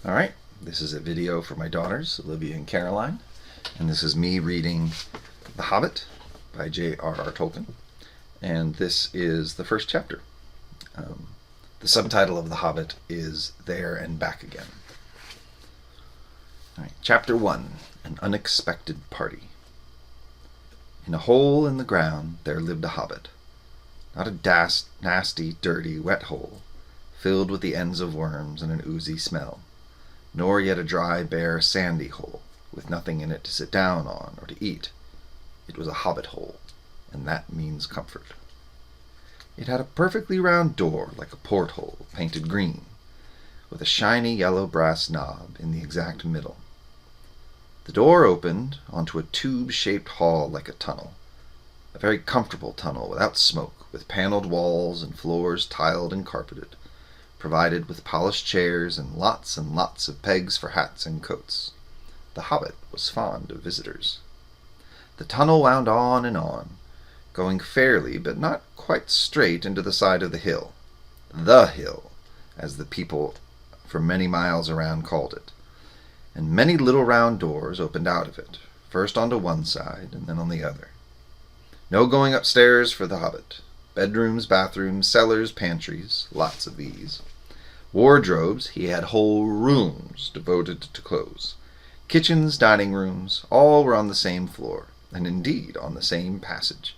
Alright, this is a video for my daughters, Olivia and Caroline, and this is me reading The Hobbit by J.R.R. Tolkien, and this is the first chapter. The subtitle of The Hobbit is There and Back Again. Alright, Chapter 1, An Unexpected Party. In a hole in the ground there lived a hobbit, not a nasty, dirty, wet hole, filled with the ends of worms and an oozy smell, nor yet a dry, bare, sandy hole, with nothing in it to sit down on or to eat. It was a hobbit hole, and that means comfort. It had a perfectly round door, like a porthole, painted green, with a shiny yellow brass knob in the exact middle. The door opened onto a tube-shaped hall like a tunnel, a very comfortable tunnel without smoke, with paneled walls and floors tiled and carpeted, provided with polished chairs and lots of pegs for hats and coats. The hobbit was fond of visitors. The tunnel wound on, going fairly but not quite straight into the side of the hill, as the people for many miles around called it, and many little round doors opened out of it, first onto one side and then on the other. No going upstairs for the hobbit. Bedrooms, bathrooms, cellars, pantries, lots of these. Wardrobes, he had whole rooms devoted to clothes. Kitchens, dining rooms, all were on the same floor, and indeed on the same passage.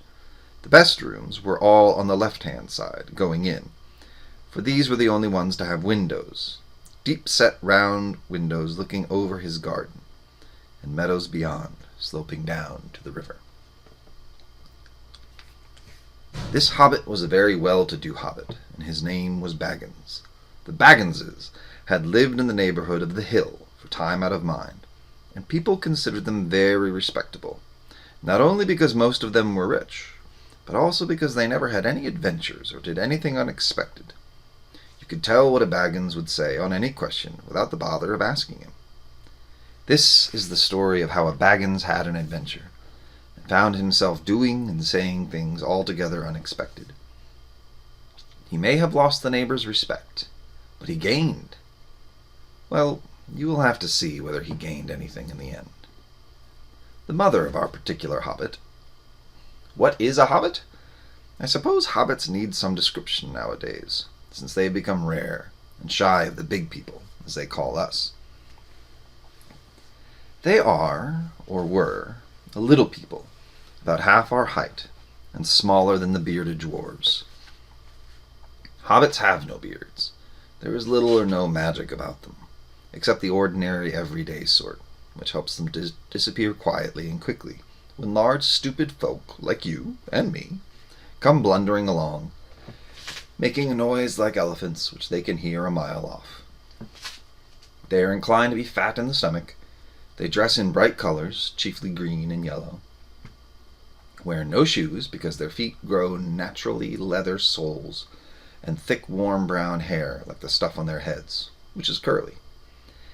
The best rooms were all on the left-hand side, going in, for these were the only ones to have windows, deep-set round windows looking over his garden, and meadows beyond, sloping down to the river. This hobbit was a very well-to-do hobbit, and his name was Baggins. The Bagginses had lived in the neighborhood of the hill for time out of mind, and people considered them very respectable, not only because most of them were rich, but also because they never had any adventures or did anything unexpected. You could tell what a Baggins would say on any question without the bother of asking him. This is the story of how a Baggins had an adventure, and found himself doing and saying things altogether unexpected. He may have lost the neighbors' respect, but he gained. Well, you will have to see whether he gained anything in the end. The mother of our particular hobbit. What is a hobbit? I suppose hobbits need some description nowadays, since they have become rare and shy of the big people, as they call us. They are, or were, a little people, about half our height, and smaller than the bearded dwarves. Hobbits have no beards. There is little or no magic about them, except the ordinary everyday sort, which helps them disappear quietly and quickly when large stupid folk like you and me come blundering along, making a noise like elephants which they can hear a mile off. They are inclined to be fat in the stomach. They dress in bright colors, chiefly green and yellow, wear no shoes because their feet grow naturally leather soles, and thick warm brown hair like the stuff on their heads, which is curly,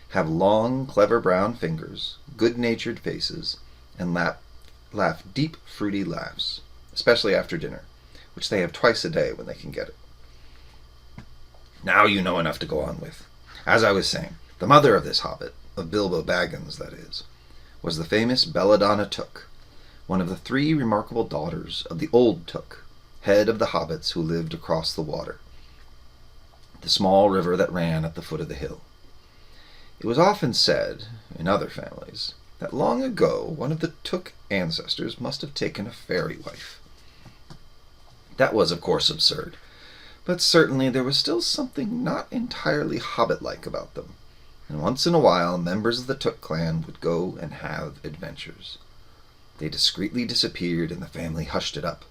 have long, clever brown fingers, good-natured faces, and laugh deep, fruity laughs, especially after dinner, which they have twice a day when they can get it. Now you know enough to go on with. As I was saying, the mother of this hobbit, of Bilbo Baggins, that is, was the famous Belladonna Took, one of the 3 remarkable daughters of the Old Took, head of the hobbits who lived across the water, the small river that ran at the foot of the hill. It was often said, in other families, that long ago one of the Took ancestors must have taken a fairy wife. That was, of course, absurd, but certainly there was still something not entirely hobbit-like about them, and once in a while members of the Took clan would go and have adventures. They discreetly disappeared and the family hushed it up.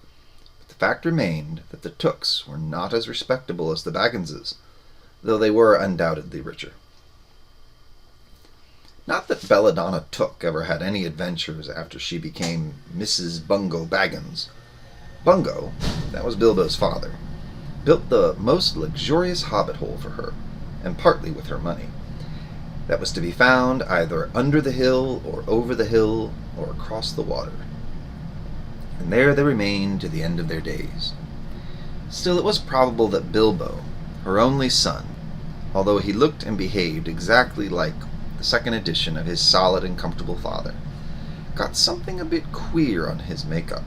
The fact remained that the Tooks were not as respectable as the Bagginses, though they were undoubtedly richer. Not that Belladonna Took ever had any adventures after she became Mrs. Bungo Baggins. Bungo, that was Bilbo's father, built the most luxurious hobbit hole for her, and partly with her money, that was to be found either under the hill or over the hill or across the water. And there they remained to the end of their days. Still, it was probable that Bilbo, her only son, although he looked and behaved exactly like the second edition of his solid and comfortable father, got something a bit queer in his makeup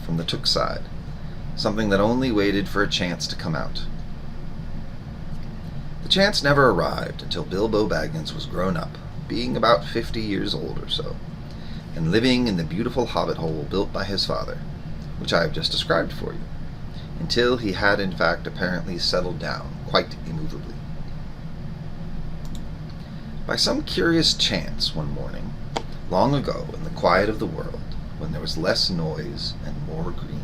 from the Took side, something that only waited for a chance to come out. The chance never arrived until Bilbo Baggins was grown up, being about 50 years old or so, and living in the beautiful hobbit hole built by his father, which I have just described for you, until he had in fact apparently settled down quite immovably. By some curious chance one morning, long ago in the quiet of the world, when there was less noise and more green,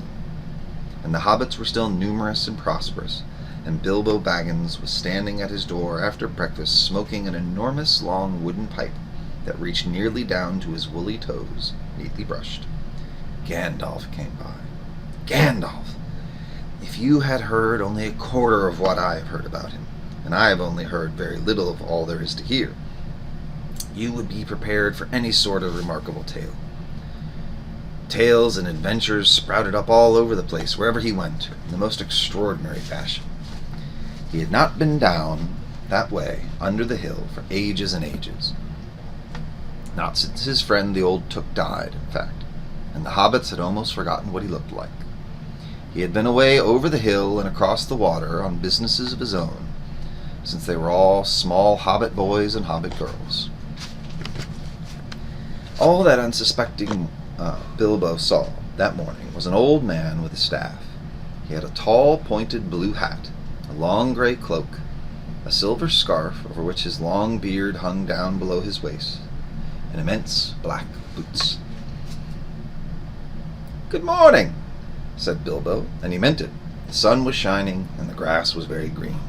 and the hobbits were still numerous and prosperous, and Bilbo Baggins was standing at his door after breakfast smoking an enormous long wooden pipe that reached nearly down to his woolly toes, neatly brushed, Gandalf came by. Gandalf! If you had heard only a quarter of what I have heard about him, and I have only heard very little of all there is to hear, you would be prepared for any sort of remarkable tale. Tales and adventures sprouted up all over the place wherever he went, in the most extraordinary fashion. He had not been down that way, under the hill, for ages and ages. Not since his friend the old Took died, in fact, and the hobbits had almost forgotten what he looked like. He had been away over the hill and across the water on businesses of his own, since they were all small hobbit boys and hobbit girls. All that unsuspecting Bilbo saw that morning was an old man with a staff. He had a tall, pointed blue hat, a long gray cloak, a silver scarf over which his long beard hung down below his waist, and immense black boots. "Good morning," said Bilbo, and he meant it. The sun was shining, and the grass was very green.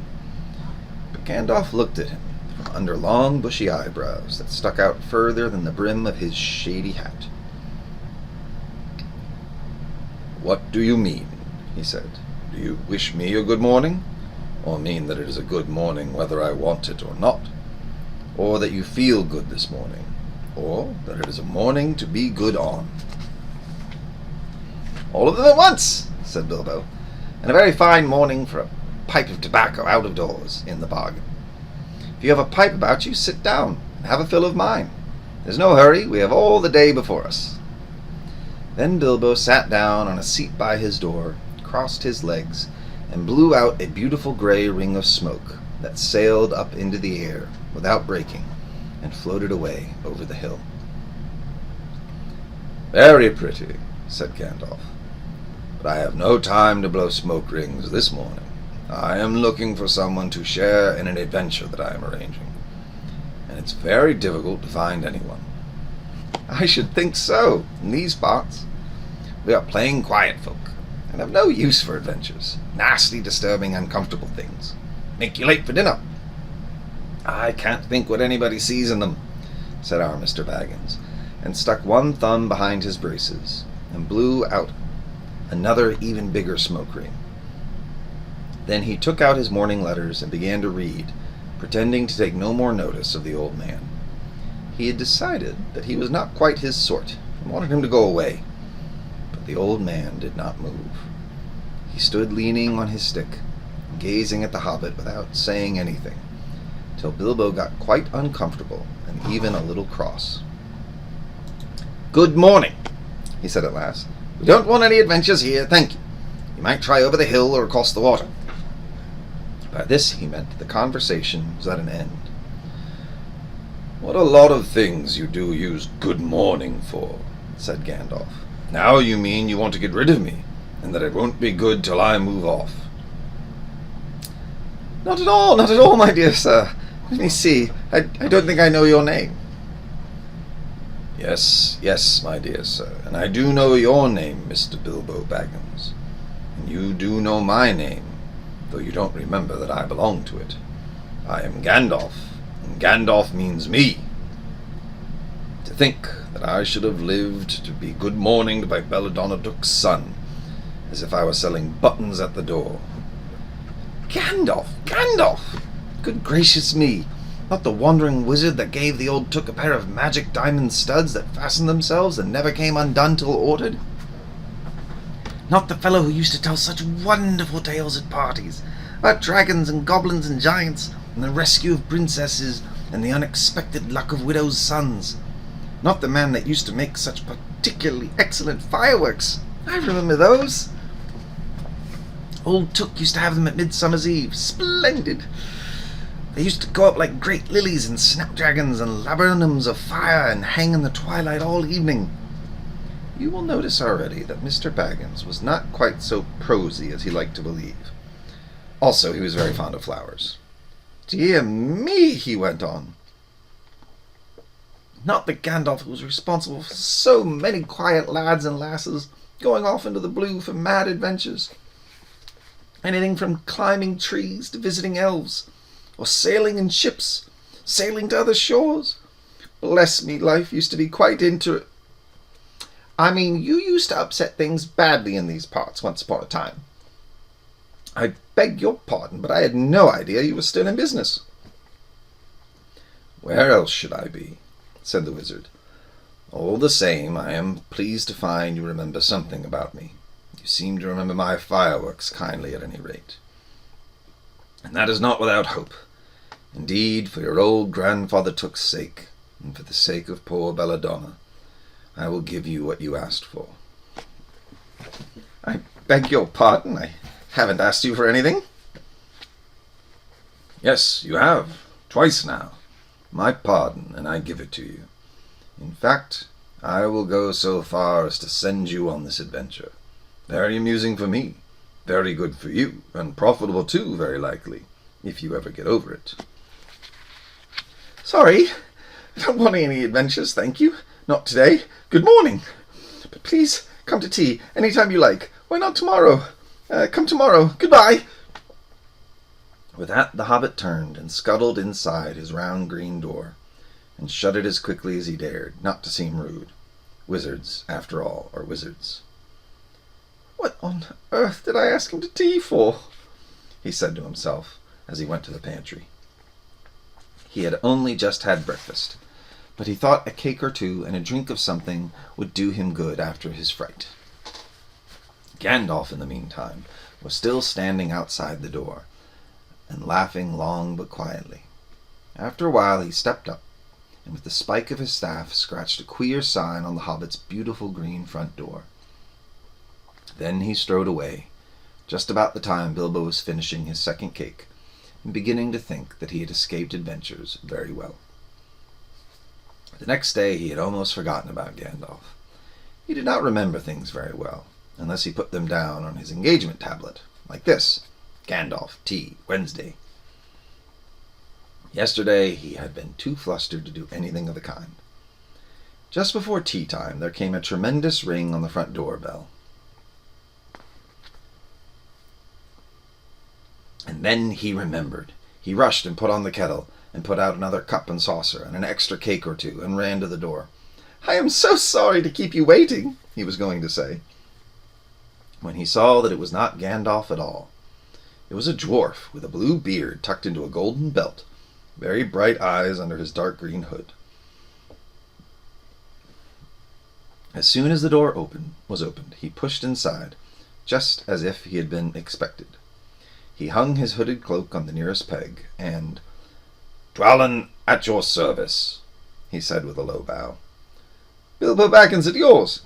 But Gandalf looked at him from under long bushy eyebrows that stuck out further than the brim of his shady hat. "What do you mean?" he said. "Do you wish me a good morning? Or mean that it is a good morning whether I want it or not? Or that you feel good this morning? Or that it is a morning to be good on?" "All of them at once," said Bilbo, "and a very fine morning for a pipe of tobacco out of doors, in the bargain. If you have a pipe about you, sit down and have a fill of mine. There's no hurry, we have all the day before us." Then Bilbo sat down on a seat by his door, crossed his legs, and blew out a beautiful gray ring of smoke that sailed up into the air without breaking and floated away over the hill. "Very pretty," said Gandalf. "But I have no time to blow smoke rings this morning. I am looking for someone to share in an adventure that I am arranging, and it's very difficult to find anyone." "I should think so, in these parts. We are plain quiet folk, and have no use for adventures. Nasty, disturbing, uncomfortable things. Make you late for dinner." "I can't think what anybody sees in them," said our Mr. Baggins, and stuck one thumb behind his braces, and blew out another even bigger smoke ring. Then he took out his morning letters and began to read, pretending to take no more notice of the old man. He had decided that he was not quite his sort, and wanted him to go away. But the old man did not move. He stood leaning on his stick, gazing at the hobbit without saying anything, till Bilbo got quite uncomfortable and even a little cross. "Good morning," he said at last. "We don't want any adventures here, thank you. You might try over the hill or across the water." By this he meant the conversation was at an end. "What a lot of things you do use good morning for," said Gandalf. "Now you mean you want to get rid of me, and that it won't be good till I move off." Not at all, my dear sir. Let me see. I don't think I know your name." Yes, my dear sir, and I do know your name, Mr. Bilbo Baggins, and you do know my name, though you don't remember that I belong to it. I am Gandalf, and Gandalf means me. To think that I should have lived to be good morninged by Belladonna Took's son, as if I were selling buttons at the door. Gandalf! Good gracious me! Not the wandering wizard that gave the old Took a pair of magic diamond studs that fastened themselves and never came undone till ordered? Not the fellow who used to tell such wonderful tales at parties? about dragons and goblins and giants, and the rescue of princesses, and the unexpected luck of widows' sons. Not the man that used to make such particularly excellent fireworks. I remember those. Old Took used to have them at Midsummer's Eve. Splendid. They used to go up like great lilies and snapdragons and laburnums of fire and hang in the twilight all evening. You will notice already that Mr. Baggins was not quite so prosy as he liked to believe. Also, he was very fond of flowers. Dear me, he went on. Not that Gandalf was responsible for so many quiet lads and lasses going off into the blue for mad adventures. Anything from climbing trees to visiting elves, or sailing in ships, sailing to other shores. Bless me, life used to be quite you used to upset things badly in these parts once upon a time. I beg your pardon, but I had no idea you were still in business. Where else should I be? Said the wizard. All the same, I am pleased to find you remember something about me. You seem to remember my fireworks kindly, at any rate. And that is not without hope. Indeed, for your old grandfather Took's sake, and for the sake of poor Belladonna, I will give you what you asked for. I beg your pardon, I haven't asked you for anything. Yes, you have. Twice now. My pardon, and I give it to you. In fact, I will go so far as to send you on this adventure. Very amusing for me, very good for you, and profitable too, very likely, if you ever get over it. Sorry, I don't want any adventures, thank you. Not today. Good morning. But please come to tea any time you like. Why not tomorrow? Come tomorrow. Goodbye. With that, the hobbit turned and scuttled inside his round green door, and shut it as quickly as he dared, not to seem rude. Wizards, after all, are wizards. What on earth did I ask him to tea for? He said to himself as he went to the pantry. He had only just had breakfast, but he thought a cake or two and a drink of something would do him good after his fright. Gandalf, in the meantime, was still standing outside the door, and laughing long but quietly. After a while he stepped up, and with the spike of his staff scratched a queer sign on the hobbit's beautiful green front door. Then he strode away, just about the time Bilbo was finishing his second cake, and beginning to think that he had escaped adventures very well. The next day he had almost forgotten about Gandalf. He did not remember things very well, unless he put them down on his engagement tablet, like this: Gandalf, tea, Wednesday. Yesterday he had been too flustered to do anything of the kind. Just before tea time there came a tremendous ring on the front door bell. And then he remembered. He rushed and put on the kettle, and put out another cup and saucer, and an extra cake or two, and ran to the door. "I am so sorry to keep you waiting," he was going to say, when he saw that it was not Gandalf at all. It was a dwarf with a blue beard tucked into a golden belt, very bright eyes under his dark green hood. As soon as the door was opened, he pushed inside, just as if he had been expected. He hung his hooded cloak on the nearest peg, and, "Dwalin, at your service," he said with a low bow. "Bilbo Baggins at yours,"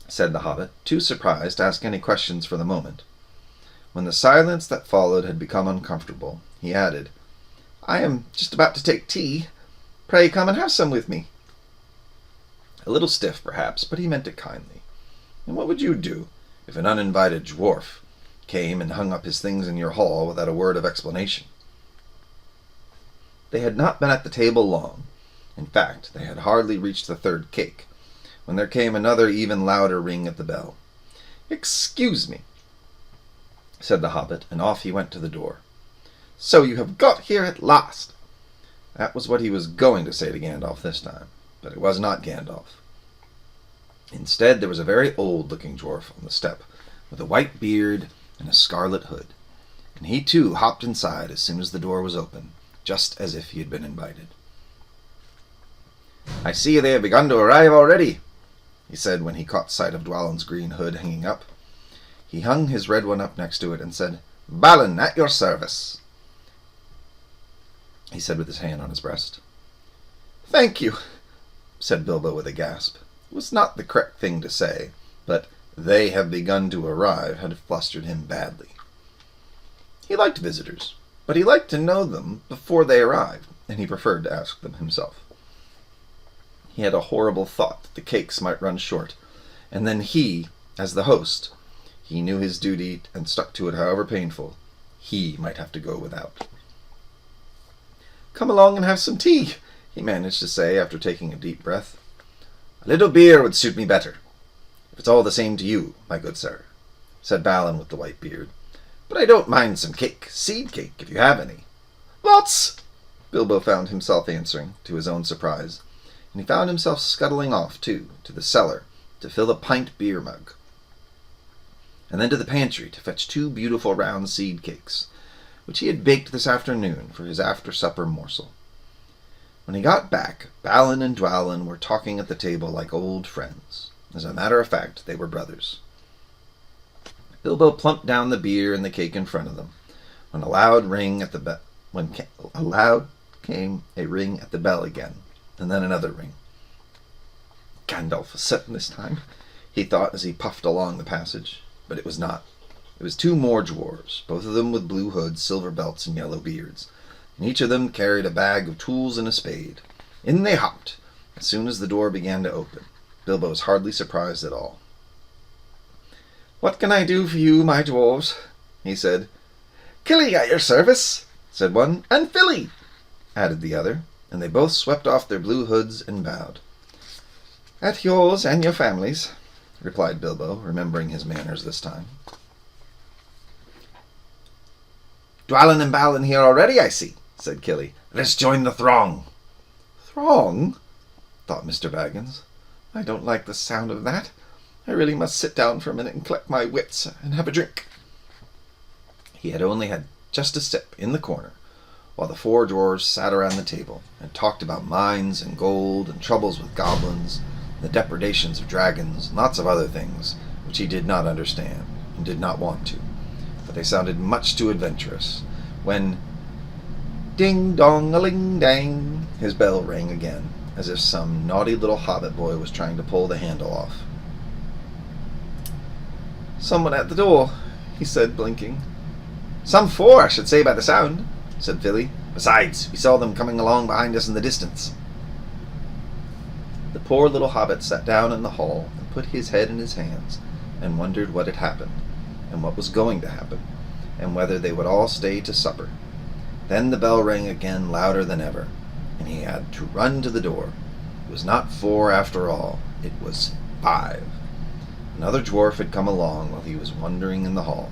said the hobbit, too surprised to ask any questions for the moment. When the silence that followed had become uncomfortable, he added, "I am just about to take tea. Pray come and have some with me." A little stiff, perhaps, but he meant it kindly. And what would you do if an uninvited dwarf came and hung up his things in your hall without a word of explanation? They had not been at the table long. In fact, they had hardly reached the third cake, when there came another even louder ring at the bell. "Excuse me," said the hobbit, and off he went to the door. "So you have got here at last." That was what he was going to say to Gandalf this time, but it was not Gandalf. Instead, there was a very old-looking dwarf on the step, with a white beard and a scarlet hood, and he too hopped inside as soon as the door was open, just as if he had been invited. "I see they have begun to arrive already," he said when he caught sight of Dwalin's green hood hanging up. He hung his red one up next to it and said, "Balin, at your service," he said with his hand on his breast. "Thank you," said Bilbo with a gasp. It was not the correct thing to say, but "they have begun to arrive" had flustered him badly. He liked visitors, but he liked to know them before they arrived, and he preferred to ask them himself. He had a horrible thought that the cakes might run short, and then he, as the host, he knew his duty and stuck to it however painful, he might have to go without. "Come along and have some tea," he managed to say after taking a deep breath. "A little beer would suit me better, if it's all the same to you, my good sir," said Balin with the white beard. "But I don't mind some cake, seed cake, if you have any." "Lots!" Bilbo found himself answering, to his own surprise, and he found himself scuttling off, too, to the cellar to fill a pint beer mug, and then to the pantry to fetch 2 beautiful round seed cakes, which he had baked this afternoon for his after-supper morsel. When he got back, Balin and Dwalin were talking at the table like old friends. As a matter of fact, they were brothers. Bilbo plumped down the beer and the cake in front of them, when a loud ring at the came a ring at the bell again, and then another ring. Gandalf was certain this time, he thought as he puffed along the passage, but it was not. It was 2 more dwarves, both of them with blue hoods, silver belts, and yellow beards, and each of them carried a bag of tools and a spade. In they hopped, as soon as the door began to open. Bilbo was hardly surprised at all. "What can I do for you, my dwarves?" he said. "Killy at your service," said one. "And Filly," added the other, and they both swept off their blue hoods and bowed. "At yours and your families," replied Bilbo, remembering his manners this time. "Dwalin and Balin here already, I see," said Killy. "Let's join the throng." "Throng?" thought Mr. Baggins. "I don't like the sound of that. I really must sit down for a minute and collect my wits and have a drink." He had only had just a sip in the corner, while the 4 dwarves sat around the table and talked about mines and gold and troubles with goblins, the depredations of dragons, and lots of other things which he did not understand and did not want to, but they sounded much too adventurous, when ding-dong-a-ling-dang, his bell rang again, as if some naughty little hobbit boy was trying to pull the handle off. "Someone at the door," he said, blinking. "Some 4, I should say, by the sound," said Filly. "Besides, we saw them coming along behind us in the distance." The poor little hobbit sat down in the hall and put his head in his hands and wondered what had happened, and what was going to happen, and whether they would all stay to supper. Then the bell rang again louder than ever, and he had to run to the door. It was not 4 after all, it was 5. Another dwarf had come along while he was wandering in the hall.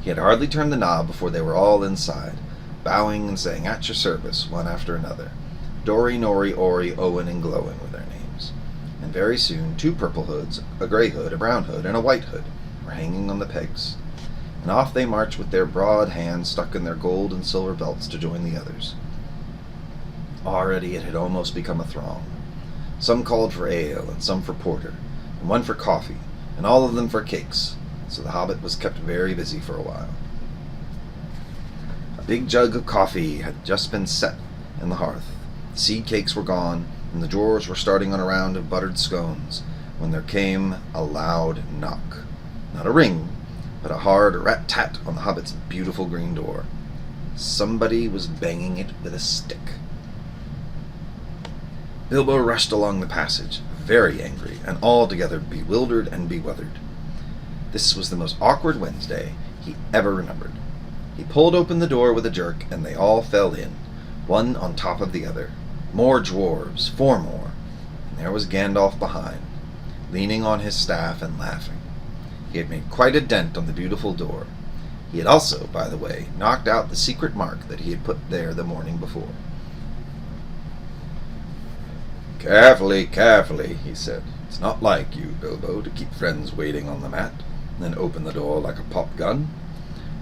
He had hardly turned the knob before they were all inside, bowing and saying "at your service," one after another. Dori, Nori, Ori, Owen, and Glowin were their names. And very soon 2 purple hoods, a grey hood, a brown hood, and a white hood were hanging on the pegs, and off they marched with their broad hands stuck in their gold and silver belts to join the others. Already it had almost become a throng. Some called for ale, and some for porter, and one for coffee, and all of them for cakes, so the hobbit was kept very busy for a while. A big jug of coffee had just been set in the hearth. The seed cakes were gone, and the dwarves were starting on a round of buttered scones, when there came a loud knock. Not a ring, but a hard rat-tat on the hobbit's beautiful green door. Somebody was banging it with a stick. Bilbo rushed along the passage, very angry, and altogether bewildered and beweathered. This was the most awkward Wednesday he ever remembered. He pulled open the door with a jerk, and they all fell in, one on top of the other. More dwarves, 4 more, and there was Gandalf behind, leaning on his staff and laughing. He had made quite a dent on the beautiful door. He had also, by the way, knocked out the secret mark that he had put there the morning before. "Carefully, carefully," he said. "It's not like you, Bilbo, to keep friends waiting on the mat, and then open the door like a pop gun.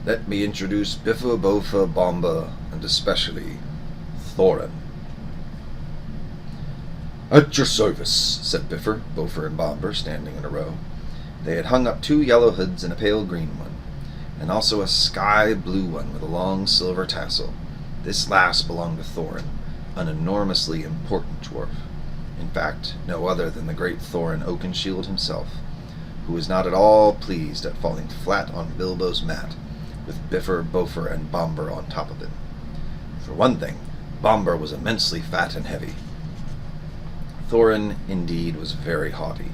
Let me introduce Biffa, Bofa, Bomba, and especially Thorin." "At your service," said Biffer, Bofer, and Bomber, standing in a row. They had hung up 2 yellow hoods and a pale green one, and also a sky blue one with a long silver tassel. This last belonged to Thorin, an enormously important dwarf. In fact, no other than the great Thorin Oakenshield himself, who was not at all pleased at falling flat on Bilbo's mat, with Bifur, Bofer, and Bombur on top of him. For one thing, Bombur was immensely fat and heavy. Thorin, indeed, was very haughty,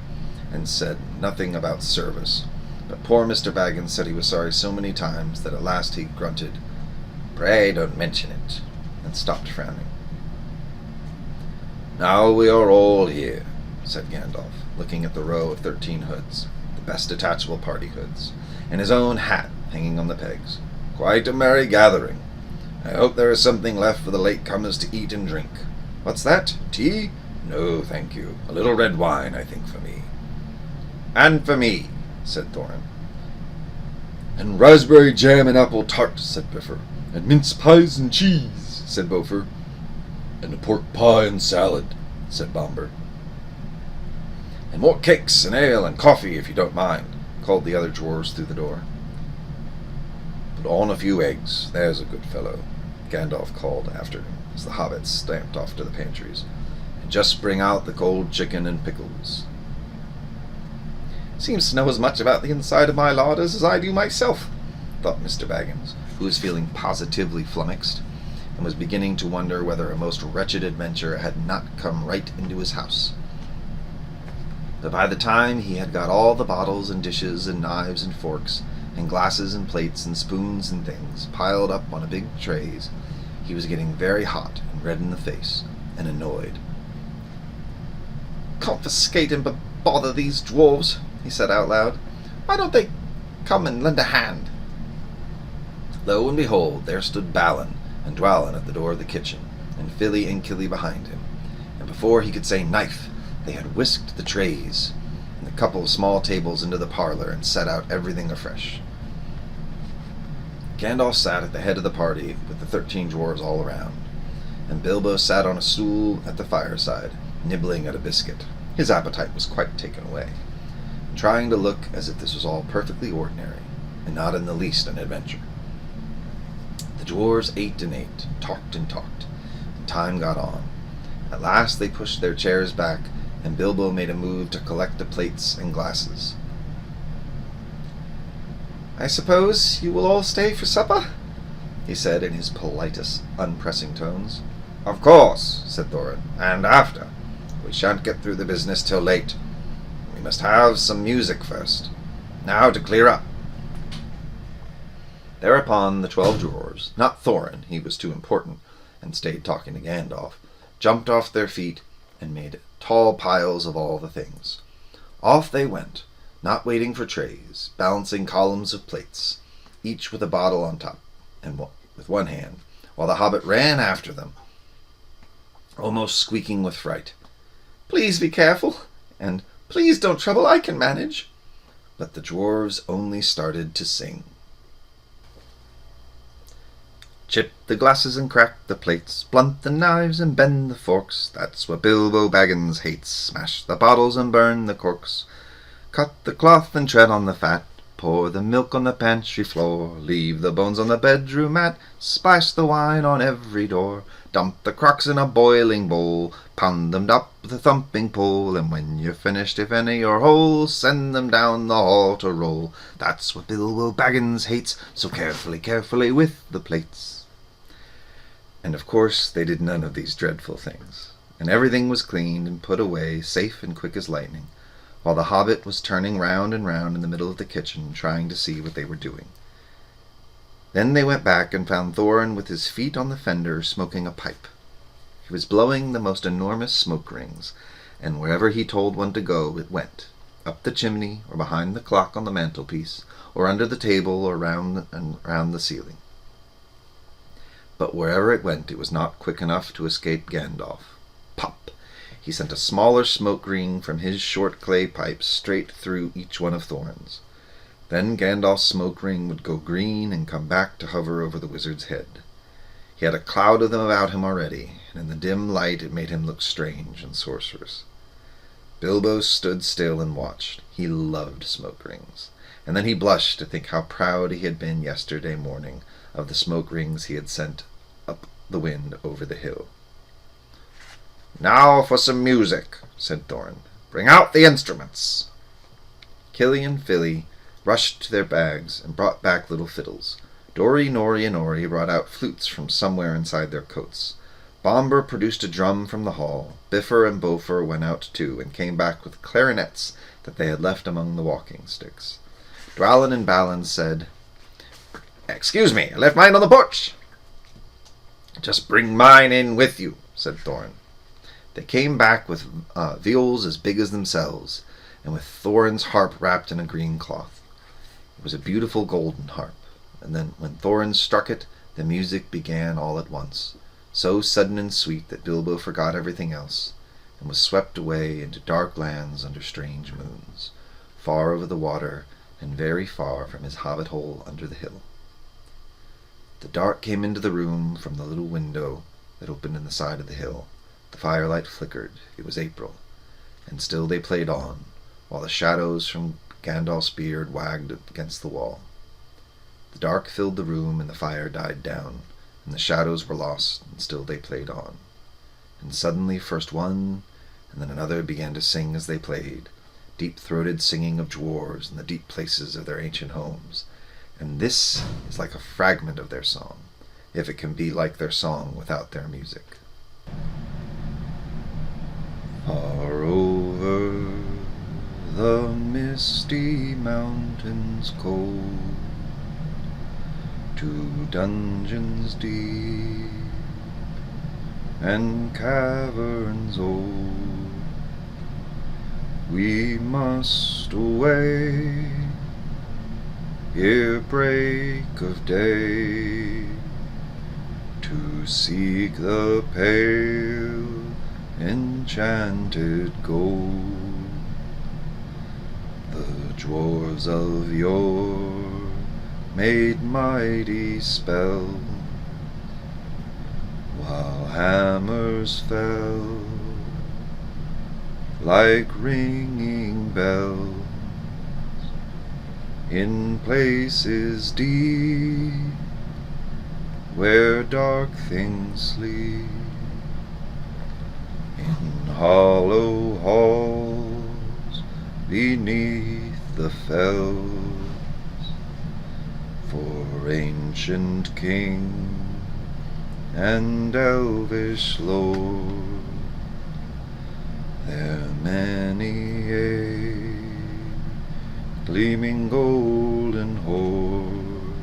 and said nothing about service, but poor Mr. Baggins said he was sorry so many times that at last he grunted, "Pray don't mention it," and stopped frowning. "Now we are all here," said Gandalf, looking at the row of 13 hoods, the best detachable party hoods, and his own hat hanging on the pegs. "Quite a merry gathering. I hope there is something left for the late-comers to eat and drink. What's that? Tea? No, thank you. A little red wine, I think, for me." "And for me," said Thorin. "And raspberry jam and apple tart," said Bifur. "And mince pies and cheese," said Bofer. "And a pork pie and salad," said Bombur. "And more cakes and ale and coffee, if you don't mind," called the other dwarves through the door. "Put on a few eggs, there's a good fellow," Gandalf called after him as the hobbits stamped off to the pantries. "And just bring out the cold chicken and pickles." "Seems to know as much about the inside of my larders as I do myself," thought Mr. Baggins, who was feeling positively flummoxed, and was beginning to wonder whether a most wretched adventure had not come right into his house. But by the time he had got all the bottles and dishes and knives and forks and glasses and plates and spoons and things piled up on a big trays, he was getting very hot and red in the face and annoyed. "Confiscate and bother these dwarves," he said out loud. "Why don't they come and lend a hand?" Lo and behold, there stood Balin and Dwalin at the door of the kitchen, and Fili and Kili behind him, and before he could say knife, they had whisked the trays and a couple of small tables into the parlor and set out everything afresh. Gandalf sat at the head of the party with the 13 dwarves all around, and Bilbo sat on a stool at the fireside, nibbling at a biscuit. His appetite was quite taken away, trying to look as if this was all perfectly ordinary, and not in the least an adventure. The dwarves ate and ate, talked and talked, and time got on. At last they pushed their chairs back, and Bilbo made a move to collect the plates and glasses. "I suppose you will all stay for supper?" he said in his politest, unpressing tones. "Of course," said Thorin, "and after. We shan't get through the business till late. We must have some music first. Now to clear up." Thereupon the 12 dwarves, not Thorin, he was too important, and stayed talking to Gandalf, jumped off their feet and made tall piles of all the things. Off they went, not waiting for trays, balancing columns of plates, each with a bottle on top, and with one hand, while the hobbit ran after them, almost squeaking with fright. "Please be careful," and "Please don't trouble, I can manage." But the dwarves only started to sing. Chip the glasses and crack the plates, blunt the knives and bend the forks. That's what Bilbo Baggins hates. Smash the bottles and burn the corks. Cut the cloth and tread on the fat. Pour the milk on the pantry floor. Leave the bones on the bedroom mat. Splash the wine on every door. Dump the crocks in a boiling bowl. Pound them up with a thumping pole. And when you're finished, if any are whole, send them down the hall to roll. That's what Bilbo Baggins hates. So carefully, carefully with the plates. And of course they did none of these dreadful things, and everything was cleaned and put away, safe and quick as lightning, while the hobbit was turning round and round in the middle of the kitchen, trying to see what they were doing. Then they went back and found Thorin with his feet on the fender, smoking a pipe. He was blowing the most enormous smoke rings, and wherever he told one to go, it went, up the chimney, or behind the clock on the mantelpiece, or under the table, or round the ceiling. But wherever it went, it was not quick enough to escape Gandalf. Pop! He sent a smaller smoke ring from his short clay pipe straight through each one of Thorin's. Then Gandalf's smoke ring would go green and come back to hover over the wizard's head. He had a cloud of them about him already, and in the dim light it made him look strange and sorcerous. Bilbo stood still and watched. He loved smoke rings, and then he blushed to think how proud he had been yesterday morning of the smoke rings he had sent up the wind over the hill. "Now for some music," said Thorin. "Bring out the instruments." Killy and Filly rushed to their bags and brought back little fiddles. Dori, Nori, and Ori brought out flutes from somewhere inside their coats. Bomber produced a drum from the hall. Biffer and Bofer went out too, and came back with clarinets that they had left among the walking sticks. Dwalin and Balin said, "Excuse me, I left mine on the porch." "Just bring mine in with you," said Thorin. They came back with viols as big as themselves, and with Thorin's harp wrapped in a green cloth. It was a beautiful golden harp, and then when Thorin struck it, the music began all at once, so sudden and sweet that Bilbo forgot everything else, and was swept away into dark lands under strange moons, far over the water and very far from his hobbit hole under the hill. The dark came into the room from the little window that opened in the side of the hill. The firelight flickered. It was April, and still they played on, while the shadows from Gandalf's beard wagged against the wall. The dark filled the room, and the fire died down, and the shadows were lost, and still they played on. And suddenly first one and then another began to sing as they played, deep-throated singing of dwarves in the deep places of their ancient homes. And this is like a fragment of their song, if it can be like their song without their music. Far over the misty mountains cold, to dungeons deep and caverns old, we must away ere break of day, to seek the pale enchanted gold. The dwarves of yore made mighty spells, while hammers fell like ringing bells in places deep where dark things sleep, in hollow halls beneath the fells, for ancient king and elvish lord, there many a gleaming golden hoard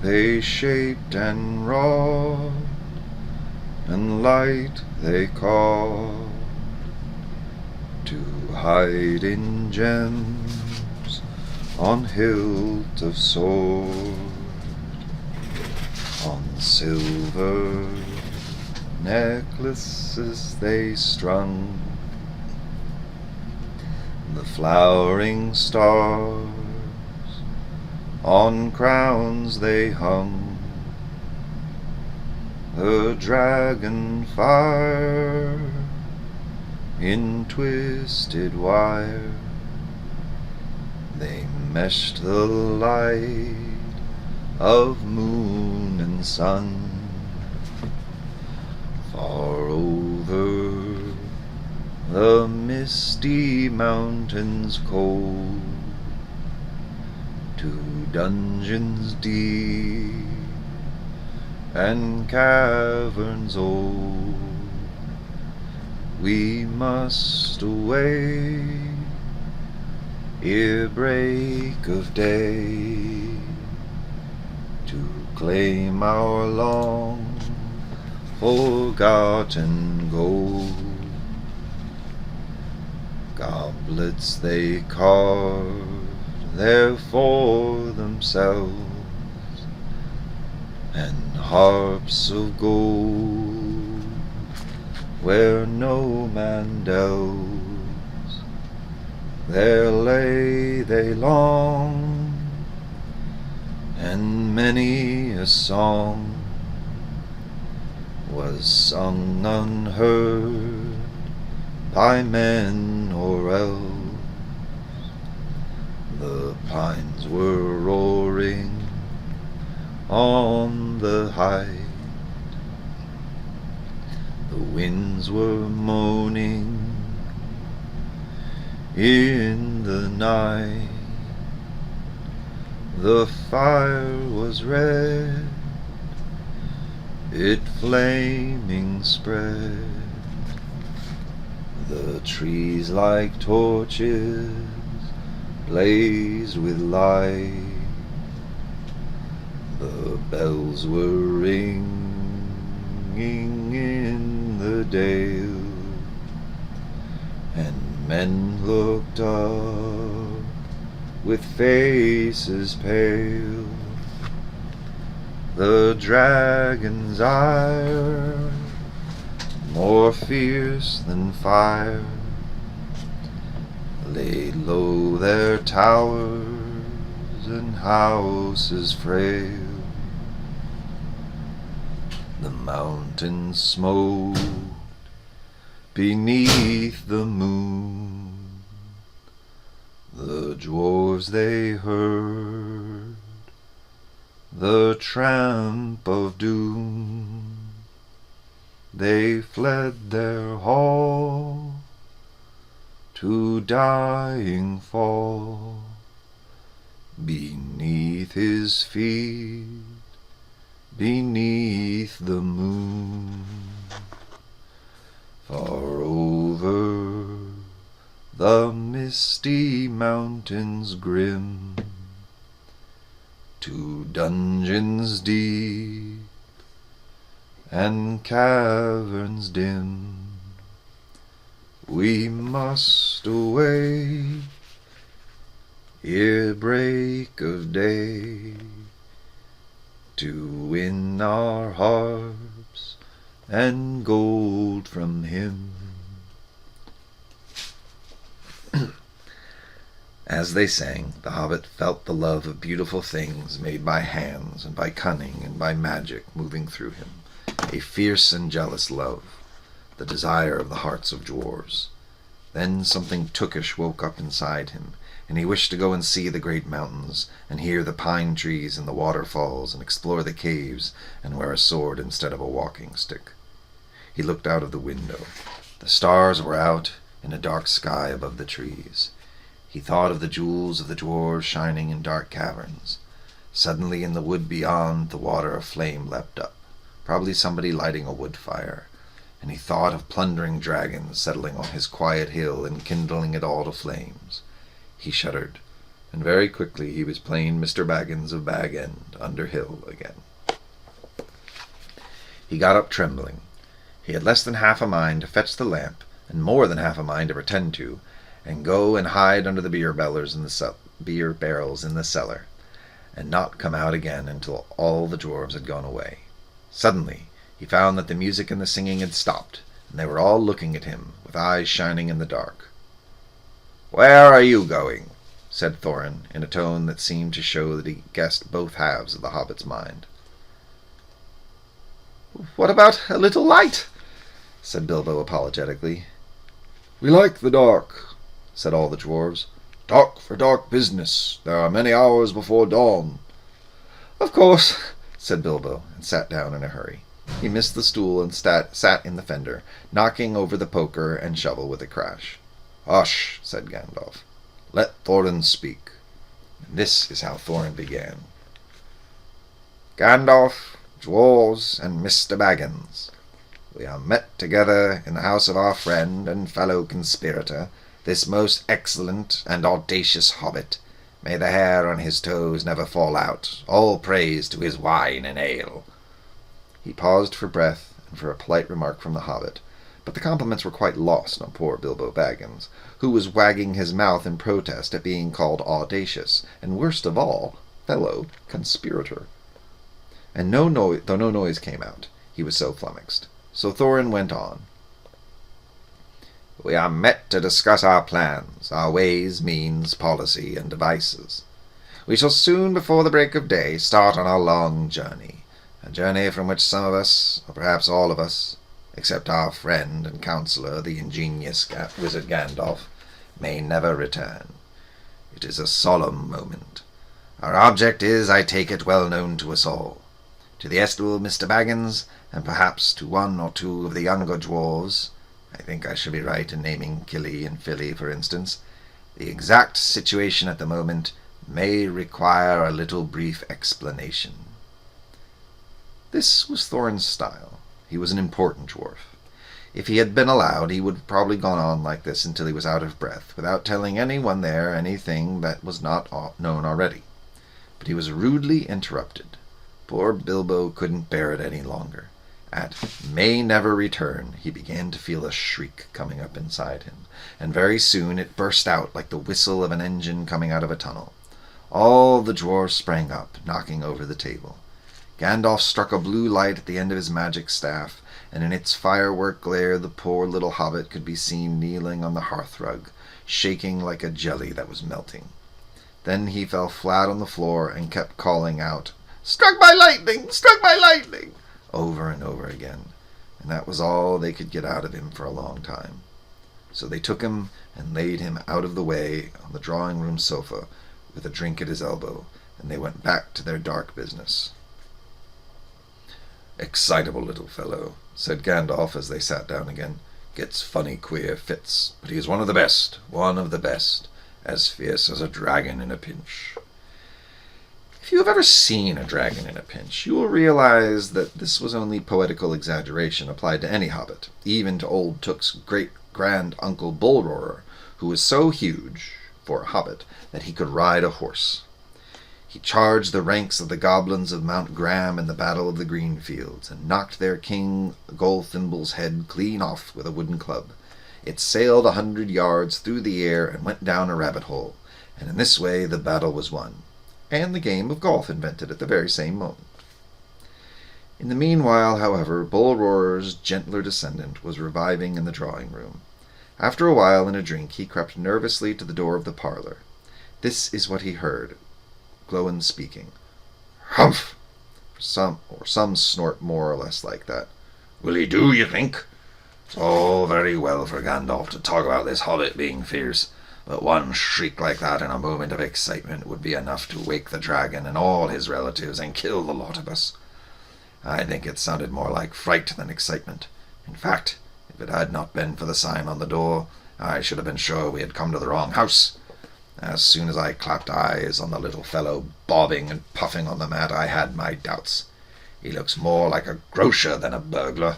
they shaped and wrought, and light they caught, to hide in gems on hilt of sword, on silver necklaces they strung, the flowering stars on crowns they hung, the dragon fire in twisted wire, they meshed the light of moon and sun. Far over the misty mountains cold, to dungeons deep and caverns old, we must away ere break of day, to claim our long forgotten gold. Goblets they carved there for themselves, and harps of gold where no man delves, there lay they long, and many a song was sung unheard by men or elves, The pines were roaring on the height, the winds were moaning in the night. The fire was red, it flaming spread. The trees like torches blazed with light. The bells were ringing in the dale, and men looked up with faces pale. The dragon's ire, more fierce than fire, laid low their towers and houses frail. The mountains smoked beneath the moon. The dwarves they heard the tramp of doom. They fled their hall to dying fall beneath his feet, beneath the moon. Far over the misty mountains grim, to dungeons deep and caverns dim, we must away ere break of day, to win our harps and gold from him. As they sang, the hobbit felt the love of beautiful things made by hands and by cunning and by magic moving through him, a fierce and jealous love, the desire of the hearts of dwarves. Then something tookish woke up inside him, and he wished to go and see the great mountains, and hear the pine trees and the waterfalls, and explore the caves, and wear a sword instead of a walking stick. He looked out of the window. The stars were out in a dark sky above the trees. He thought of the jewels of the dwarves shining in dark caverns. Suddenly in the wood beyond, the water of flame leapt up, probably somebody lighting a wood fire, and he thought of plundering dragons settling on his quiet hill and kindling it all to flames. He shuddered, and very quickly he was plain Mr. Baggins of Bag End, under hill again. He got up trembling. He had less than half a mind to fetch the lamp, and more than half a mind to pretend to, and go and hide under the beer barrels in the cellar, and not come out again until all the dwarves had gone away. Suddenly he found that the music and the singing had stopped, and they were all looking at him, with eyes shining in the dark. "Where are you going?" said Thorin, in a tone that seemed to show that he guessed both halves of the hobbit's mind. "What about a little light?" said Bilbo apologetically. "We like the dark," said all the dwarves. "Dark for dark business. There are many hours before dawn." "Of course," said Bilbo, and sat down in a hurry. He missed the stool and sat in the fender, knocking over the poker and shovel with a crash. "Hush," said Gandalf. "Let Thorin speak." And this is how Thorin began. "Gandalf, dwarves, and Mr. Baggins, we are met together in the house of our friend and fellow conspirator, this most excellent and audacious hobbit. May the hair on his toes never fall out. All praise to his wine and ale." He paused for breath and for a polite remark from the hobbit, but the compliments were quite lost on poor Bilbo Baggins, who was wagging his mouth in protest at being called audacious, and worst of all, fellow conspirator. And though no noise came out, he was so flummoxed. So Thorin went on. "We are met to discuss our plans, our ways, means, policy, and devices. We shall soon, before the break of day, start on our long journey, a journey from which some of us, or perhaps all of us, except our friend and counselor, the ingenious wizard Gandalf, may never return. It is a solemn moment. Our object is, I take it, well known to us all. To the estimable Mr. Baggins, and perhaps to one or two of the younger dwarves, I think I should be right in naming Killy and Philly, for instance, the exact situation at the moment may require a little brief explanation. This was Thorin's style. He was an important dwarf. If he had been allowed, he would have probably gone on like this until he was out of breath, without telling anyone there anything that was not known already. But he was rudely interrupted. Poor Bilbo couldn't bear it any longer. At "may never return," he began to feel a shriek coming up inside him, and very soon it burst out like the whistle of an engine coming out of a tunnel. All the dwarves sprang up, knocking over the table. Gandalf struck a blue light at the end of his magic staff, and in its firework glare the poor little hobbit could be seen kneeling on the hearthrug, shaking like a jelly that was melting. Then he fell flat on the floor and kept calling out, "Struck by lightning! Struck by lightning!" over and over again, and that was all they could get out of him for a long time. So they took him and laid him out of the way on the drawing-room sofa with a drink at his elbow, and they went back to their dark business. "Excitable little fellow," said Gandalf as they sat down again. "Gets funny queer fits, but he is one of the best, as fierce as a dragon in a pinch." If you have ever seen a dragon in a pinch, you will realize that this was only poetical exaggeration applied to any hobbit, even to old Took's great-grand-uncle Bullroarer, who was so huge, for a hobbit, that he could ride a horse. He charged the ranks of the goblins of Mount Graham in the Battle of the Green Fields, and knocked their King Goldthimble's head clean off with a wooden club. It sailed 100 yards through the air and went down a rabbit hole, and in this way the battle was won, and the game of golf invented at the very same moment. In the meanwhile, however, Bullroarer's gentler descendant was reviving in the drawing-room. After a while and a drink, he crept nervously to the door of the parlor. This is what he heard, Glowin speaking. "Humph!" or some snort more or less like that. "Will he do, you think? It's all very well for Gandalf to talk about this hobbit being fierce, but one shriek like that in a moment of excitement would be enough to wake the dragon and all his relatives and kill the lot of us. I think it sounded more like fright than excitement. In fact, if it had not been for the sign on the door, I should have been sure we had come to the wrong house. As soon as I clapped eyes on the little fellow bobbing and puffing on the mat, I had my doubts. He looks more like a grocer than a burglar."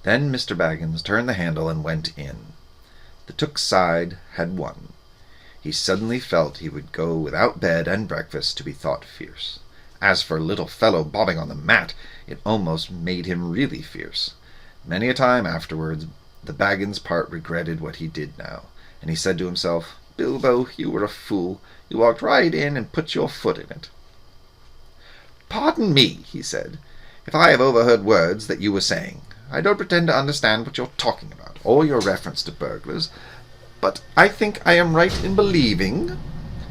Then Mr. Baggins turned the handle and went in. The Took's side had won. He suddenly felt he would go without bed and breakfast to be thought fierce. As for little fellow bobbing on the mat, it almost made him really fierce. Many a time afterwards, the Baggins part regretted what he did now, and he said to himself, "Bilbo, you were a fool. You walked right in and put your foot in it." "Pardon me," he said, "if I have overheard words that you were saying. I don't pretend to understand what you're talking about, or your reference to burglars, but I think I am right in believing,"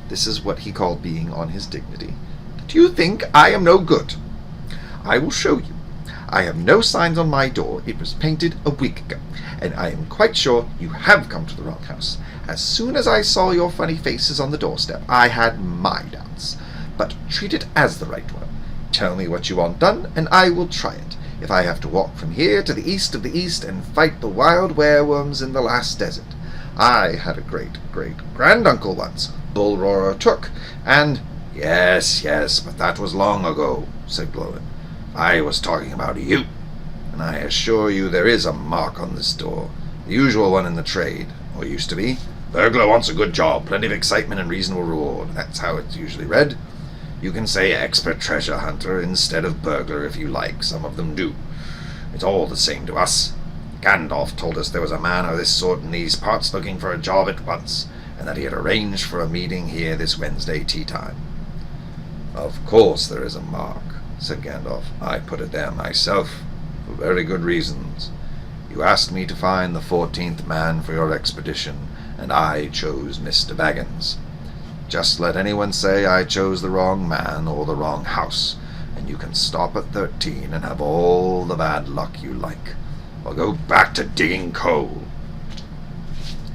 this is what he called being on his dignity, "that you think I am no good. I will show you. I have no signs on my door. It was painted a week ago, and I am quite sure you have come to the wrong house. As soon as I saw your funny faces on the doorstep, I had my doubts. But treat it as the right one. Tell me what you want done, and I will try it. If I have to walk from here to the east of the east and fight the wild werewolves in the last desert. I had a great-great-granduncle once, Bullroarer Took, and—" Yes, but that was long ago," said Glowin. "I was talking about you, and I assure you there is a mark on this door, the usual one in the trade, or used to be. Burglar wants a good job, plenty of excitement and reasonable reward. That's how it's usually read. You can say expert treasure hunter instead of burglar if you like. Some of them do. It's all the same to us. Gandalf told us there was a man of this sort in these parts looking for a job at once, and that he had arranged for a meeting here this Wednesday tea-time." "Of course there is a mark," said Gandalf. "I put it there myself, for very good reasons. You asked me to find the 14th man for your expedition, and I chose Mr. Baggins. Just let anyone say I chose the wrong man or the wrong house, and you can stop at 13 and have all the bad luck you like, or go back to digging coal."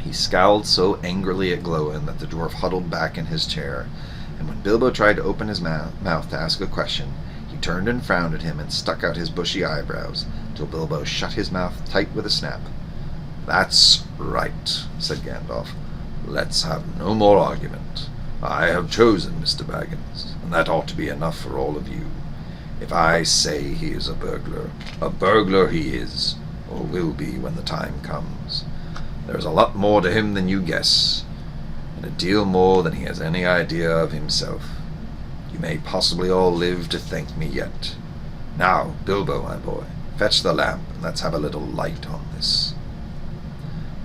He scowled so angrily at Glowin that the dwarf huddled back in his chair, and when Bilbo tried to open his mouth to ask a question, he turned and frowned at him and stuck out his bushy eyebrows, till Bilbo shut his mouth tight with a snap. "That's right," said Gandalf. "Let's have no more argument. I have chosen Mr. Baggins, and that ought to be enough for all of you. If I say he is a burglar he is, or will be when the time comes. There's a lot more to him than you guess, and a deal more than he has any idea of himself. You may possibly all live to thank me yet. Now, Bilbo, my boy, fetch the lamp, and let's have a little light on this."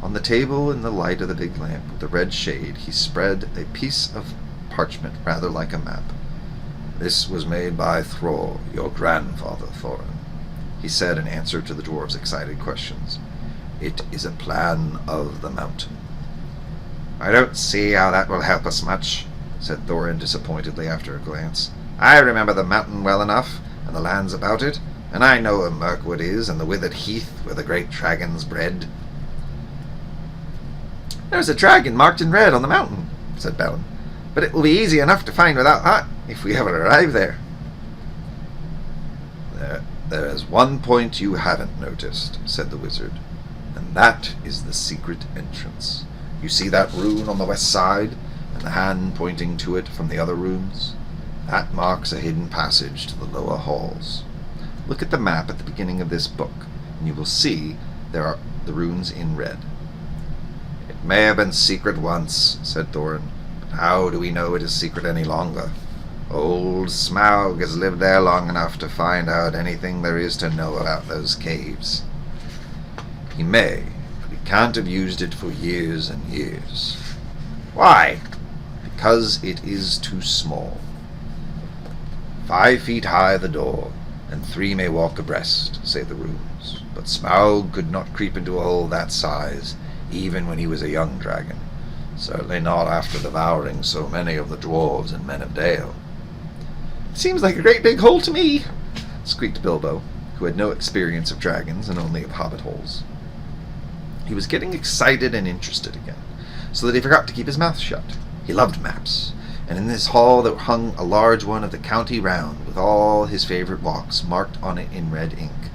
On the table, in the light of the big lamp with the red shade, he spread a piece of parchment rather like a map. "This was made by Thror, your grandfather, Thorin," he said in answer to the dwarves' excited questions. "It is a plan of the mountain." "I don't see how that will help us much," said Thorin disappointedly after a glance. "I remember the mountain well enough, and the lands about it, and I know where Mirkwood is, and the withered heath where the great dragons bred." "There's a dragon marked in red on the mountain," said Balin, "but it will be easy enough to find without that, if we ever arrive there." There is one point you haven't noticed," said the wizard, "and that is the secret entrance. You see that rune on the west side, and the hand pointing to it from the other rooms? That marks a hidden passage to the lower halls. Look at the map at the beginning of this book, and you will see there are the runes in red." "It may have been secret once," said Thorin, "but how do we know it is secret any longer? Old Smaug has lived there long enough to find out anything there is to know about those caves. He may, but he can't have used it for years and years." "Why?" "Because it is too small. 5 feet high the door, and 3 may walk abreast, say the runes. But Smaug could not creep into a hole that size, even when he was a young dragon. Certainly not after devouring so many of the dwarves and men of Dale." "It seems like a great big hole to me," squeaked Bilbo, who had no experience of dragons and only of hobbit holes. He was getting excited and interested again, so that he forgot to keep his mouth shut. He loved maps, and in this hall there hung a large one of the county round, with all his favourite walks marked on it in red ink.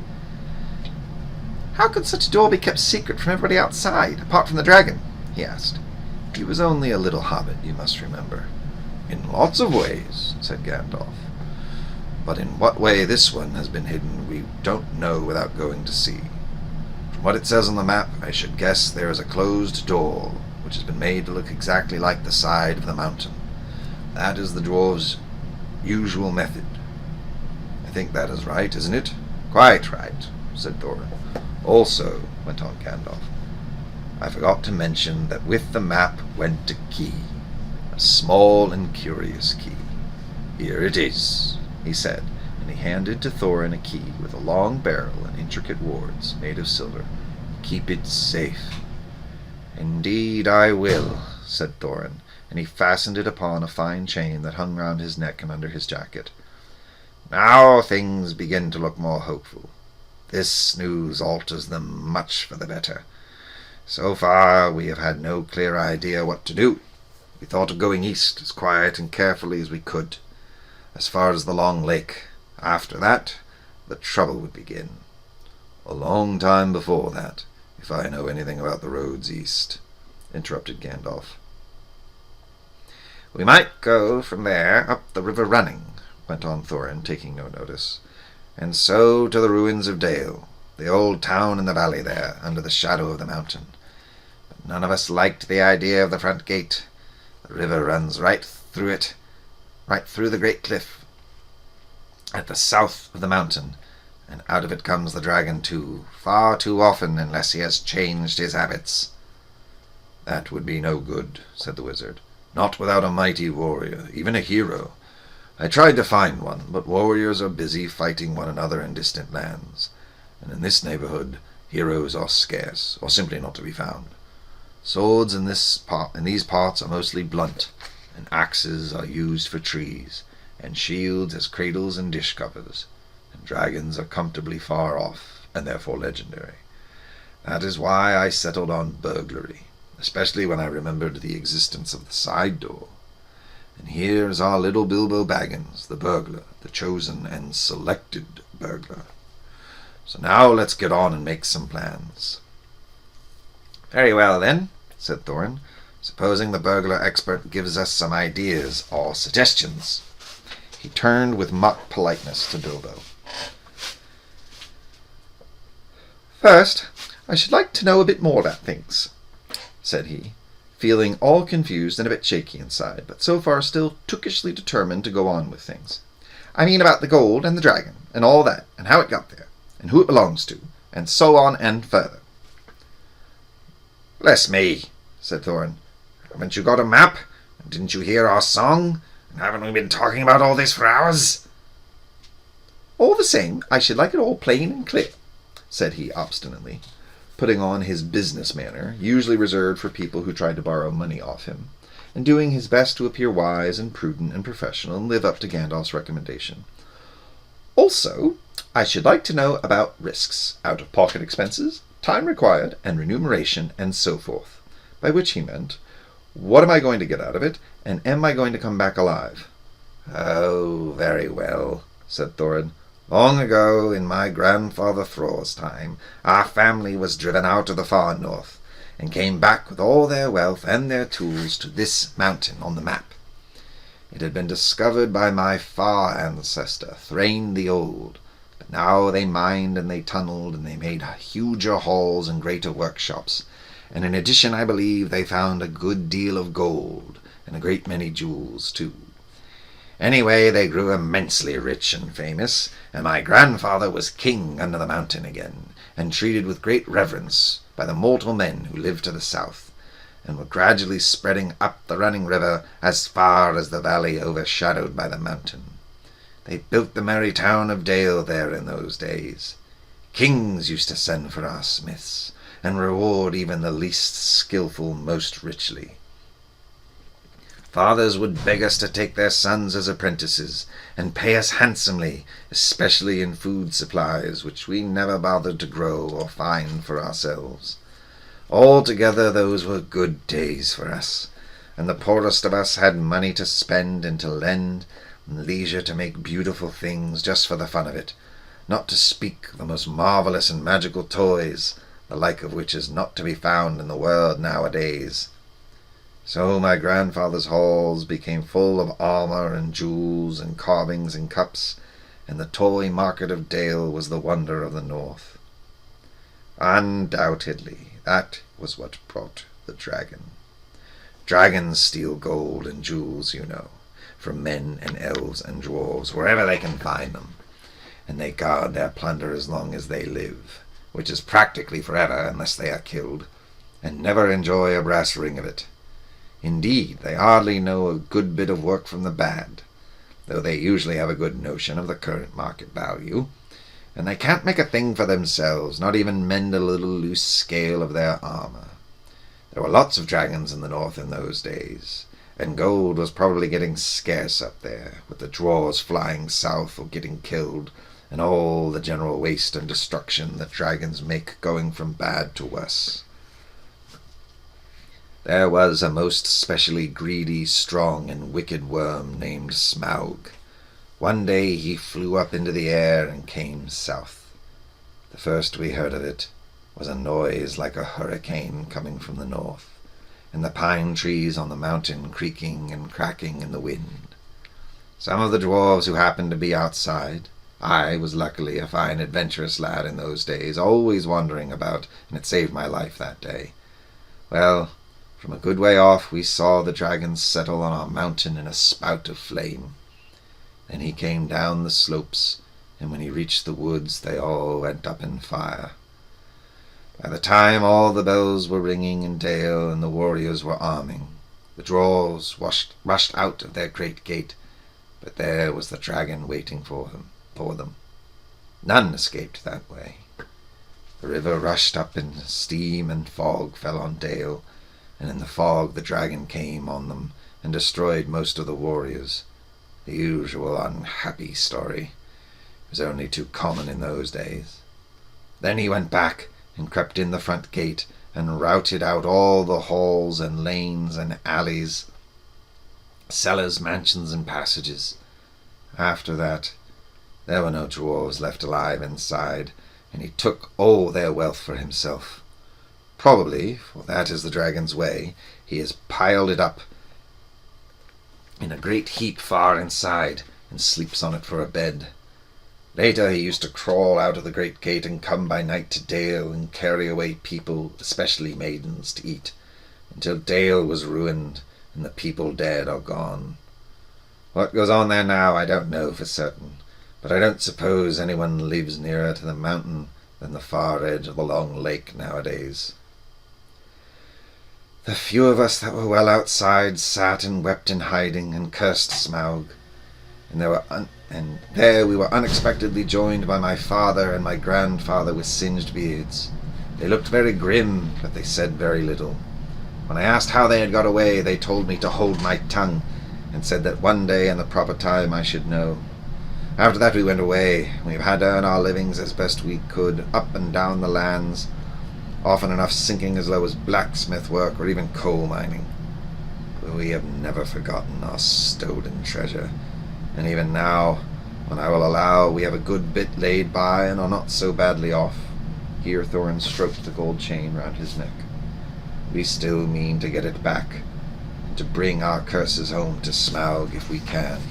"How could such a door be kept secret from everybody outside, apart from the dragon?" he asked. He was only a little hobbit, you must remember. "In lots of ways," said Gandalf. "But in what way this one has been hidden we don't know without going to see. From what it says on the map, I should guess there is a closed door, which has been made to look exactly like the side of the mountain. That is the dwarves' usual method. I think that is right, isn't it?" "Quite right," said Thorin. "Also," went on Gandalf, "I forgot to mention that with the map went a key, a small and curious key. Here it is," he said, and he handed to Thorin a key with a long barrel and intricate wards made of silver. "Keep it safe." "Indeed I will," said Thorin, and he fastened it upon a fine chain that hung round his neck and under his jacket. "Now things begin to look more hopeful. This news alters them much for the better. So far we have had no clear idea what to do. We thought of going east as quiet and carefully as we could, as far as the Long Lake. After that, the trouble would begin. A long time before that, if I know anything about the roads east," interrupted Gandalf. "We might go from there up the river Running," went on Thorin, taking no notice, "and so to the ruins of Dale, the old town in the valley there, under the shadow of the mountain. But none of us liked the idea of the front gate. The river runs right through it, right through the great cliff at the south of the mountain, and out of it comes the dragon too, far too often unless he has changed his habits." "That would be no good," said the wizard. "Not without a mighty warrior, even a hero. I tried to find one, but warriors are busy fighting one another in distant lands, and in this neighborhood heroes are scarce, or simply not to be found. Swords in these parts are mostly blunt, and axes are used for trees, and shields as cradles and dish covers, and dragons are comfortably far off, and therefore legendary. That is why I settled on burglary. especially when I remembered the existence of the side door. And here's our little Bilbo Baggins, the burglar, the chosen and selected burglar. So now let's get on and make some plans." "Very well, then," said Thorin. "Supposing the burglar expert gives us some ideas or suggestions." He turned with mock politeness to Bilbo. "First, I should like to know a bit more about things," said he, feeling all confused and a bit shaky inside, but so far still tookishly determined to go on with things. "I mean about the gold and the dragon, and all that, and how it got there, and who it belongs to, and so on and further." "Bless me," said Thorin. "Haven't you got a map? And didn't you hear our song? And haven't we been talking about all this for hours?" "All the same, I should like it all plain and clear," said he obstinately, putting on his business manner, usually reserved for people who tried to borrow money off him, and doing his best to appear wise and prudent and professional and live up to Gandalf's recommendation. "Also, I should like to know about risks, out-of-pocket expenses, time required, and remuneration, and so forth," by which he meant, what am I going to get out of it, and am I going to come back alive? "Oh, very well," said Thorin. "Long ago, in my grandfather Thror's time, our family was driven out of the far north, and came back with all their wealth and their tools to this mountain on the map. It had been discovered by my far ancestor, Thrain the Old, but now they mined and they tunneled, and they made huger halls and greater workshops, and in addition I believe they found a good deal of gold, and a great many jewels too. Anyway, they grew immensely rich and famous, and my grandfather was king under the mountain again, and treated with great reverence by the mortal men who lived to the south, and were gradually spreading up the running river as far as the valley overshadowed by the mountain. They built the merry town of Dale there in those days. Kings used to send for our smiths, and reward even the least skilful most richly. Fathers would beg us to take their sons as apprentices, and pay us handsomely, especially in food supplies, which we never bothered to grow or find for ourselves. Altogether those were good days for us, and the poorest of us had money to spend and to lend, and leisure to make beautiful things just for the fun of it, not to speak of the most marvellous and magical toys, the like of which is not to be found in the world nowadays. So my grandfather's halls became full of armour and jewels and carvings and cups, and the toy market of Dale was the wonder of the north. Undoubtedly, that was what brought the dragon. Dragons steal gold and jewels, you know, from men and elves and dwarves, wherever they can find them, and they guard their plunder as long as they live, which is practically forever unless they are killed, and never enjoy a brass ring of it. Indeed, they hardly know a good bit of work from the bad, though they usually have a good notion of the current market value, and they can't make a thing for themselves, not even mend a little loose scale of their armour. There were lots of dragons in the north in those days, and gold was probably getting scarce up there, with the dwarves flying south or getting killed, and all the general waste and destruction that dragons make going from bad to worse. There was a most specially greedy, strong, and wicked worm named Smaug. One day he flew up into the air and came south. The first we heard of it was a noise like a hurricane coming from the north, and the pine trees on the mountain creaking and cracking in the wind. Some of the dwarves who happened to be outside — I was luckily a fine adventurous lad in those days, always wandering about, and it saved my life that day — well, from a good way off we saw the dragon settle on our mountain in a spout of flame. Then he came down the slopes, and when he reached the woods they all went up in fire. By the time all the bells were ringing in Dale and the warriors were arming, the dwarves rushed out of their great gate, but there was the dragon waiting for them. None escaped that way. The river rushed up, and steam and fog fell on Dale, and in the fog the dragon came on them and destroyed most of the warriors. The usual unhappy story. It was only too common in those days. Then he went back and crept in the front gate and routed out all the halls and lanes and alleys, cellars, mansions, and passages. After that, there were no dwarves left alive inside, and he took all their wealth for himself. Probably, for that is the dragon's way, he has piled it up in a great heap far inside, and sleeps on it for a bed. Later he used to crawl out of the great gate and come by night to Dale and carry away people, especially maidens, to eat, until Dale was ruined and the people dead or gone. What goes on there now I don't know for certain, but I don't suppose anyone lives nearer to the mountain than the far edge of the long lake nowadays. The few of us that were well outside sat and wept in hiding and cursed Smaug, and there we were unexpectedly joined by my father and my grandfather with singed beards. They looked very grim, but they said very little. When I asked how they had got away, they told me to hold my tongue, and said that one day in the proper time I should know. After that we went away. We've had to earn our livings as best we could, up and down the lands, often enough sinking as low as blacksmith work or even coal mining. But we have never forgotten our stolen treasure, and even now, when I will allow we have a good bit laid by and are not so badly off, here Thorin stroked the gold chain round his neck, we still mean to get it back, and to bring our curses home to Smaug if we can.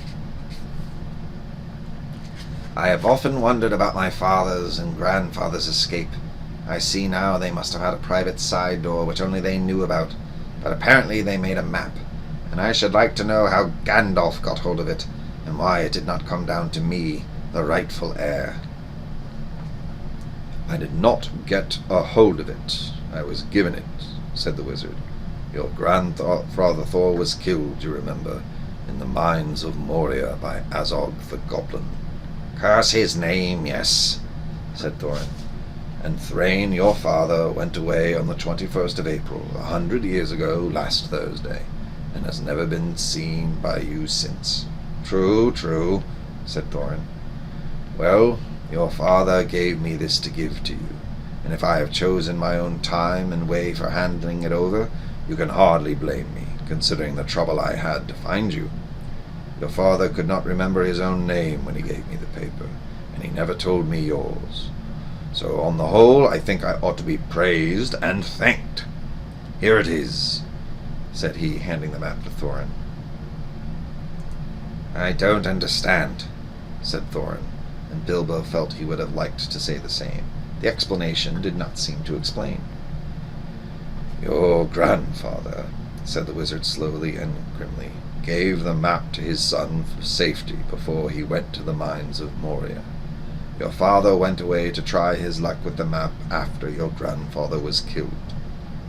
I have often wondered about my father's and grandfather's escape. I see now they must have had a private side door which only they knew about, but apparently they made a map, and I should like to know how Gandalf got hold of it, and why it did not come down to me, the rightful heir. I did not get a hold of it. I was given it, said the wizard. Your grandfather Thor was killed, you remember, in the mines of Moria by Azog the Goblin. Curse his name, yes, said Thorin. And Thrain, your father, went away on the 21st of April, 100 years ago, last Thursday, and has never been seen by you since. True, true, said Thorin. Well, your father gave me this to give to you, and if I have chosen my own time and way for handing it over, you can hardly blame me, considering the trouble I had to find you. Your father could not remember his own name when he gave me the paper, and he never told me yours. So on the whole, I think I ought to be praised and thanked. Here it is, said he, handing the map to Thorin. I don't understand, said Thorin, and Bilbo felt he would have liked to say the same. The explanation did not seem to explain. Your grandfather, said the wizard slowly and grimly, gave the map to his son for safety before he went to the mines of Moria. Your father went away to try his luck with the map after your grandfather was killed,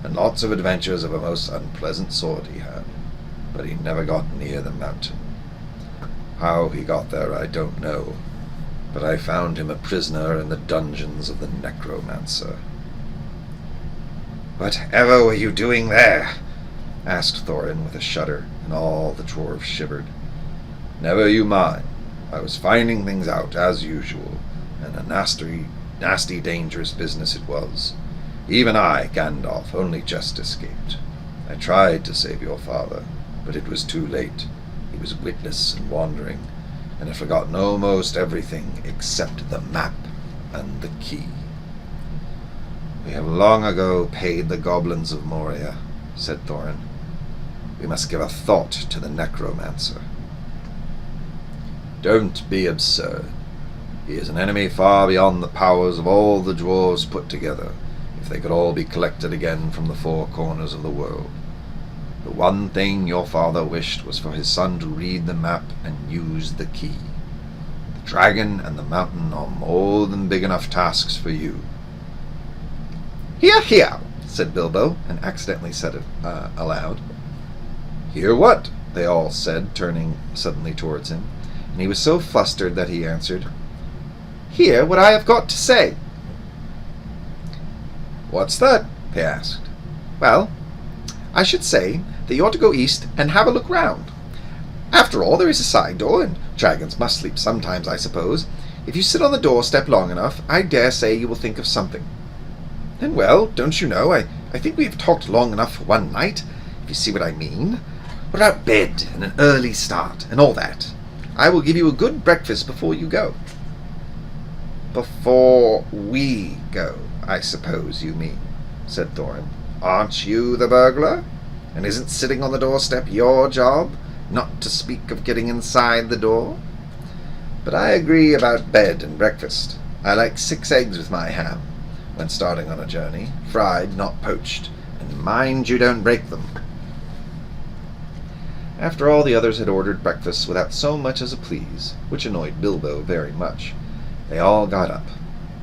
and lots of adventures of a most unpleasant sort he had, but he never got near the mountain. How he got there I don't know, but I found him a prisoner in the dungeons of the necromancer. Whatever were you doing there? Asked Thorin with a shudder, and all the dwarves shivered. Never you mind. I was finding things out, as usual, and a nasty, dangerous business it was. Even I, Gandalf, only just escaped. I tried to save your father, but it was too late. He was witless and wandering, and had forgotten almost everything except the map and the key. We have long ago paid the goblins of Moria, said Thorin. We must give a thought to the necromancer. Don't be absurd. He is an enemy far beyond the powers of all the dwarves put together, if they could all be collected again from the four corners of the world. The one thing your father wished was for his son to read the map and use the key. The dragon and the mountain are more than big enough tasks for you. Hear, hear, said Bilbo, and accidentally said it aloud. Hear what? They all said, turning suddenly towards him, and he was so flustered that he answered, Hear what I have got to say. What's that? They asked. Well, I should say that you ought to go east and have a look round. After all, there is a side door, and dragons must sleep sometimes, I suppose. If you sit on the doorstep long enough, I dare say you will think of something. Then, well, don't you know, I think we've talked long enough for one night, if you see what I mean. What about bed and an early start and all that? I will give you a good breakfast before you go. Before we go, I suppose you mean, said Thorin. Aren't you the burglar? And isn't sitting on the doorstep your job, not to speak of getting inside the door? But I agree about bed and breakfast. I like 6 eggs with my ham, when starting on a journey, fried, not poached, and mind you don't break them. After all the others had ordered breakfast without so much as a please, which annoyed Bilbo very much, they all got up.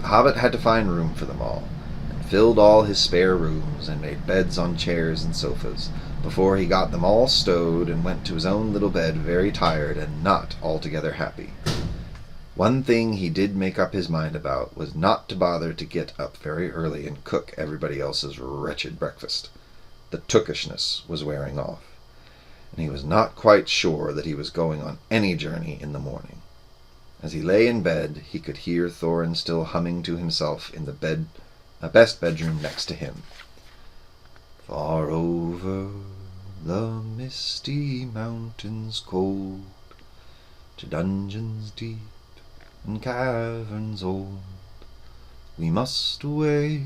The Hobbit had to find room for them all, and filled all his spare rooms, and made beds on chairs and sofas, before he got them all stowed and went to his own little bed very tired and not altogether happy. One thing he did make up his mind about was not to bother to get up very early and cook everybody else's wretched breakfast. The tookishness was wearing off, and he was not quite sure that he was going on any journey in the morning. As he lay in bed, he could hear Thorin still humming to himself in the best bedroom next to him. Far over the misty mountains cold, to dungeons deep and caverns old, we must away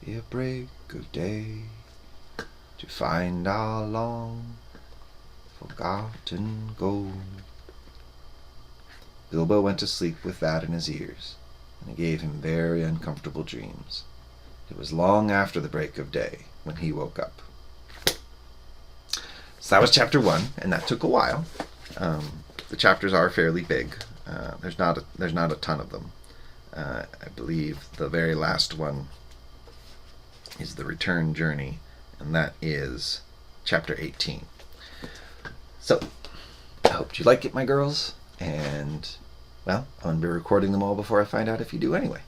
ere break of day, to find our long forgotten gold. Bilbo went to sleep with that in his ears, and it gave him very uncomfortable dreams. It was long after the break of day when he woke up. So that was chapter 1, and that took a while. The chapters are fairly big. There's not a ton of them. I believe the very last one is the return journey, and that is chapter 18. So, I hope you like it, my girls, and, well, I'm going to be recording them all before I find out if you do anyway.